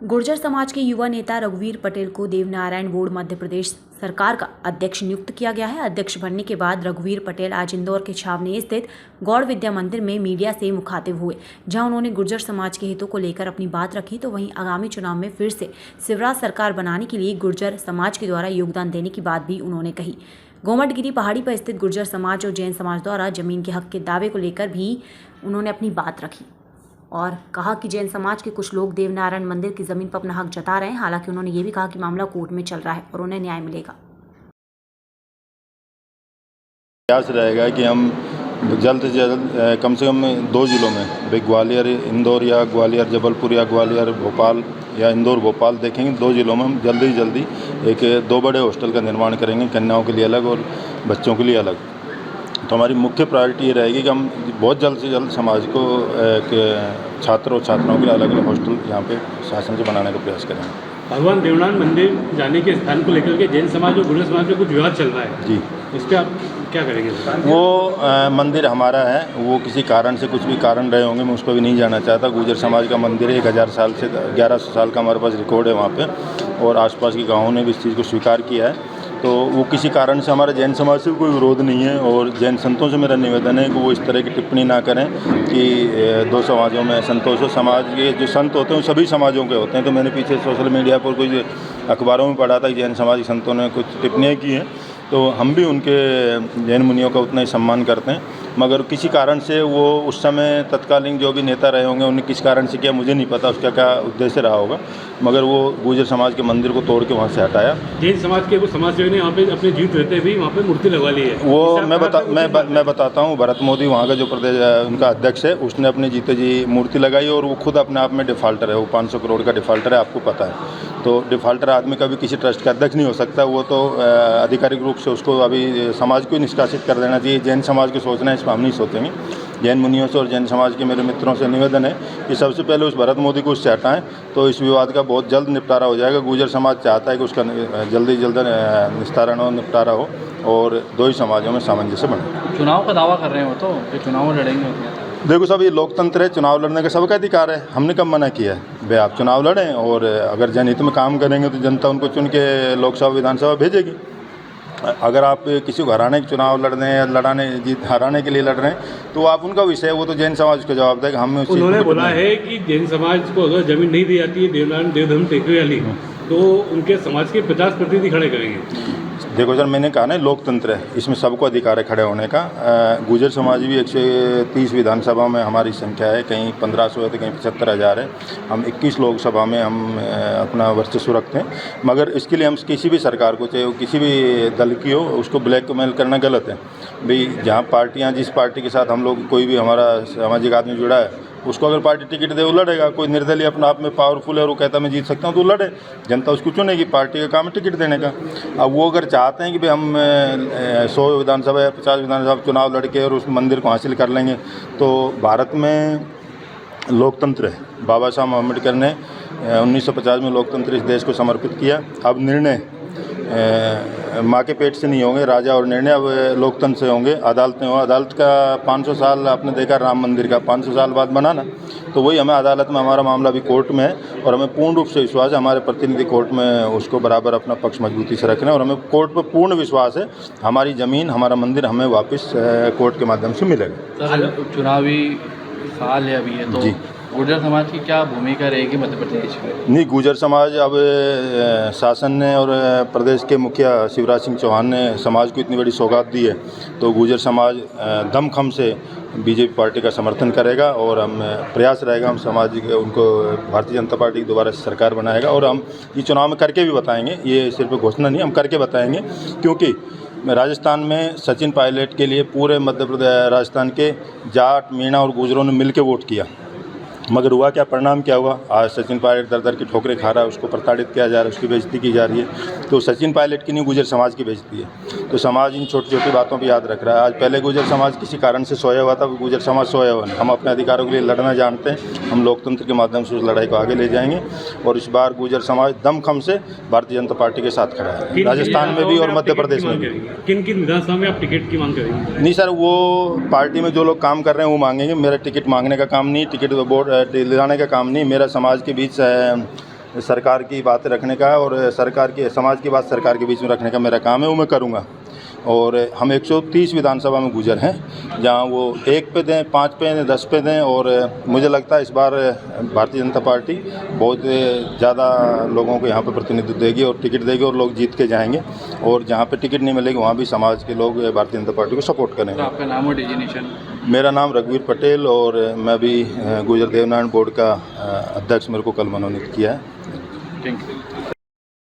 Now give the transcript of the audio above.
गुर्जर समाज के युवा नेता रघुवीर पटेल को देवनारायण बोर्ड मध्य प्रदेश सरकार का अध्यक्ष नियुक्त किया गया है। अध्यक्ष बनने के बाद रघुवीर पटेल आज इंदौर के छावनी स्थित गौड़ विद्या मंदिर में मीडिया से मुखातिब हुए, जहां उन्होंने गुर्जर समाज के हितों को लेकर अपनी बात रखी। तो वहीं आगामी चुनाव में फिर से शिवराज सरकार बनाने के लिए गुर्जर समाज के द्वारा योगदान देने की बात भी उन्होंने कही। गोमटगिरी पहाड़ी पर स्थित गुर्जर समाज और जैन समाज द्वारा जमीन के हक के दावे को लेकर भी उन्होंने अपनी बात रखी और कहा कि जैन समाज के कुछ लोग देवनारायण मंदिर की ज़मीन पर अपना हक जता रहे हैं। हालांकि उन्होंने ये भी कहा कि मामला कोर्ट में चल रहा है और उन्हें न्याय मिलेगा। प्रयास रहेगा कि हम जल्द से जल्द कम से कम 2 जिलों में, ग्वालियर इंदौर या ग्वालियर जबलपुर या ग्वालियर भोपाल या इंदौर भोपाल देखेंगे। 2 जिलों में हम जल्दी एक 2 बड़े हॉस्टल का निर्माण करेंगे, कन्याओं के लिए अलग और बच्चों के लिए अलग। तो हमारी मुख्य प्रायोरिटी ये रहेगी कि हम बहुत जल्द से जल्द समाज को छात्र और छात्राओं के लिए अलग अलग हॉस्टल यहाँ पे शासन से बनाने का प्रयास करेंगे। भगवान देवनारायण मंदिर जाने के स्थान को लेकर के जैन समाज और गुर्जर समाज में कुछ विवाद चल रहा है जी, इस पर आप क्या करेंगे? वो मंदिर हमारा है, वो किसी कारण से कुछ भी कारण रहे होंगे, मैं उस पर भी नहीं जाना चाहता। गुर्जर समाज का मंदिर है, 1000 साल से 1100 साल का हमारे पास रिकॉर्ड है वहाँ पे, और आसपास के गाँवों ने भी इस चीज़ को स्वीकार किया है। तो वो किसी कारण से हमारे जैन समाज से कोई विरोध नहीं है, और जैन संतों से मेरा निवेदन है कि वो इस तरह की टिप्पणी ना करें कि 2 समाजों में संतों से। समाज के जो संत होते हैं वो सभी समाजों के होते हैं। तो मैंने पीछे सोशल मीडिया पर कुछ अखबारों में पढ़ा था कि जैन समाज के संतों ने कुछ टिप्पणियाँ की हैं, तो हम भी उनके जैन मुनियों का उतना ही सम्मान करते हैं। मगर किसी कारण से वो उस समय तत्कालीन जो भी नेता रहे होंगे उन्हें किस कारण से किया मुझे नहीं पता, उसका क्या उद्देश्य रहा होगा, मगर वो गुर्जर समाज के मंदिर को तोड़ के वहाँ से हटाया। जैन समाज के वो समाजसेवी ने वहाँ पे अपने जीवित रहते भी वहाँ पे मूर्ति लगवा ली है। वो मैं बताता हूँ, भरत मोदी वहाँ का जो प्रदेश उनका अध्यक्ष है, उसने अपने जीते जी मूर्ति लगाई, और वो खुद अपने आप में डिफ़ाल्टर है। वो 500 करोड़ का डिफ़ाल्टर है, आपको पता है। तो डिफ़ाल्टर आदमी कभी किसी ट्रस्ट का अध्यक्ष नहीं हो सकता। वो तो आधिकारिक रूप से उसको अभी समाज को ही निष्कासित कर देना चाहिए। जैन समाज के सोचना है, इस पर हम नहीं सोचेंगे। जैन मुनियों से और जैन समाज के मेरे मित्रों से निवेदन है कि सबसे पहले उस भरत मोदी को उससे हटाएं, तो इस विवाद का बहुत जल्द निपटारा हो जाएगा। गुर्जर समाज चाहता है कि उसका जल्दी निस्तारण हो, निपटारा हो, और 2 ही समाजों में सामंजस्य बने। चुनाव का दावा कर रहे हो तो चुनाव लड़ेंगे? देखो साहब, ये लोकतंत्र है, चुनाव लड़ने का सबका अधिकार है। हमने कब मना किया है भाई आप चुनाव लड़ें, और अगर जनहित में काम करेंगे तो जनता उनको चुन के लोकसभा विधानसभा भेजेगी। अगर आप किसी को हराने के चुनाव लड़ रहे हैं या हराने के लिए लड़ रहे हैं तो आप उनका विषय है, वो तो जैन समाज को जवाब देगा। हमें उन्होंने बोला है कि जैन समाज को अगर जमीन नहीं दी जाती है देवनारायण देवधर्म टेकरी वाली, तो उनके समाज के 50% खड़े करेंगे। देखो सर, मैंने कहा ना लोकतंत्र है, इसमें सबको अधिकार है खड़े होने का। गुर्जर समाज भी 130 विधानसभा में हमारी संख्या है, कहीं 1500 है तो कहीं 75,000 है। हम 21 लोकसभा में हम अपना वर्चस्व रखते हैं, मगर इसके लिए हम किसी भी सरकार को, चाहे वो किसी भी दल की हो, उसको ब्लैकमेल करना गलत है। भाई जहाँ पार्टियाँ, जिस पार्टी के साथ हम लोग, कोई भी हमारा सामाजिक आदमी जुड़ा है, उसको अगर पार्टी टिकट दे वो लड़ेगा। कोई निर्दलीय अपना आप में पावरफुल है और वो कहता है मैं जीत सकता हूँ, तो लड़े, जनता उसको चुनेगी। पार्टी का काम है टिकट देने का। अब वो अगर चाहते हैं कि भाई हम 100 विधानसभा या 50 विधानसभा चुनाव लड़के और उस मंदिर को हासिल कर लेंगे, तो भारत में लोकतंत्र है। बाबा साहब अम्बेडकर ने 1950 में लोकतंत्र इस देश को समर्पित किया। अब निर्णय माँ के पेट से नहीं होंगे राजा और निर्णय, अब लोकतंत्र से होंगे, अदालतें हों। अदालत का 500 साल आपने देखा राम मंदिर का 500 साल बाद बना ना, तो वही हमें अदालत में, हमारा मामला भी कोर्ट में है, और हमें पूर्ण रूप से विश्वास है हमारे प्रतिनिधि कोर्ट में उसको बराबर अपना पक्ष मजबूती से रखना है, और हमें कोर्ट पर पूर्ण विश्वास है हमारी ज़मीन, हमारा मंदिर हमें वापस कोर्ट के माध्यम से मिलेगा। सर, चुनावी साल है अभी, है तो जी गुर्जर समाज की क्या भूमिका रहेगी मध्य प्रदेश में? नहीं, गुर्जर समाज अब शासन ने और प्रदेश के मुखिया शिवराज सिंह चौहान ने समाज को इतनी बड़ी सौगात दी है, तो गुर्जर समाज दमखम से बीजेपी पार्टी का समर्थन करेगा, और हम प्रयास रहेगा हम समाज के उनको भारतीय जनता पार्टी की दोबारा सरकार बनाएगा। और हम ये चुनाव में करके भी बताएंगे, ये सिर्फ घोषणा नहीं, हम करके बताएंगे। क्योंकि राजस्थान में सचिन पायलट के लिए पूरे मध्य प्रदेश, राजस्थान के जाट, मीणा और गुर्जरों ने मिलकर वोट किया, मगर हुआ क्या, परिणाम क्या हुआ? आज सचिन पायलट दर की ठोकरें खा रहा है, उसको प्रताड़ित किया जा रहा है, उसकी बेइज्जती की जा रही है। तो सचिन पायलट की नहीं, गुर्जर समाज की बेइज्जती है। तो समाज इन छोटी छोटी बातों पर याद रख रहा है। आज पहले गुर्जर समाज किसी कारण से सोया हुआ था, गुर्जर समाज सोया हुआ नहीं। हम अपने अधिकारों के लिए लड़ना जानते हैं, हम लोकतंत्र के माध्यम से उस लड़ाई को आगे ले जाएंगे, और इस बार गुर्जर समाज दमखम से भारतीय जनता पार्टी के साथ खड़ा है, राजस्थान में भी और मध्य प्रदेश में भी। किन किन विधानसभा में आप टिकट की मांग करेंगे? नहीं सर, वो पार्टी में जो लोग काम कर रहे हैं वो मांगेंगे। मेरा टिकट मांगने का काम नहीं, टिकट बोर्ड दिलाने का काम नहीं। मेरा समाज के बीच सरकार की बातें रखने का और सरकार की समाज की बात सरकार के बीच में रखने का मेरा काम है, वो मैं करूँगा। और हम 130 विधानसभा में गुजर हैं, जहां वो 1 पे दें, 5 पे दें, 10 पे दें। और मुझे लगता है इस बार भारतीय जनता पार्टी बहुत ज़्यादा लोगों को यहाँ पे प्रतिनिधित्व देगी और टिकट देगी और लोग जीत के जाएंगे। और जहाँ पे टिकट नहीं मिलेगी वहाँ भी समाज के लोग भारतीय जनता पार्टी को सपोर्ट करेंगे। तो आपका नाम और डिजिग्नेशन? मेरा नाम रघुवीर पटेल और मैं भी गुजर देवनारायण बोर्ड का अध्यक्ष मेरे को कल मनोनीत किया है। Thank you.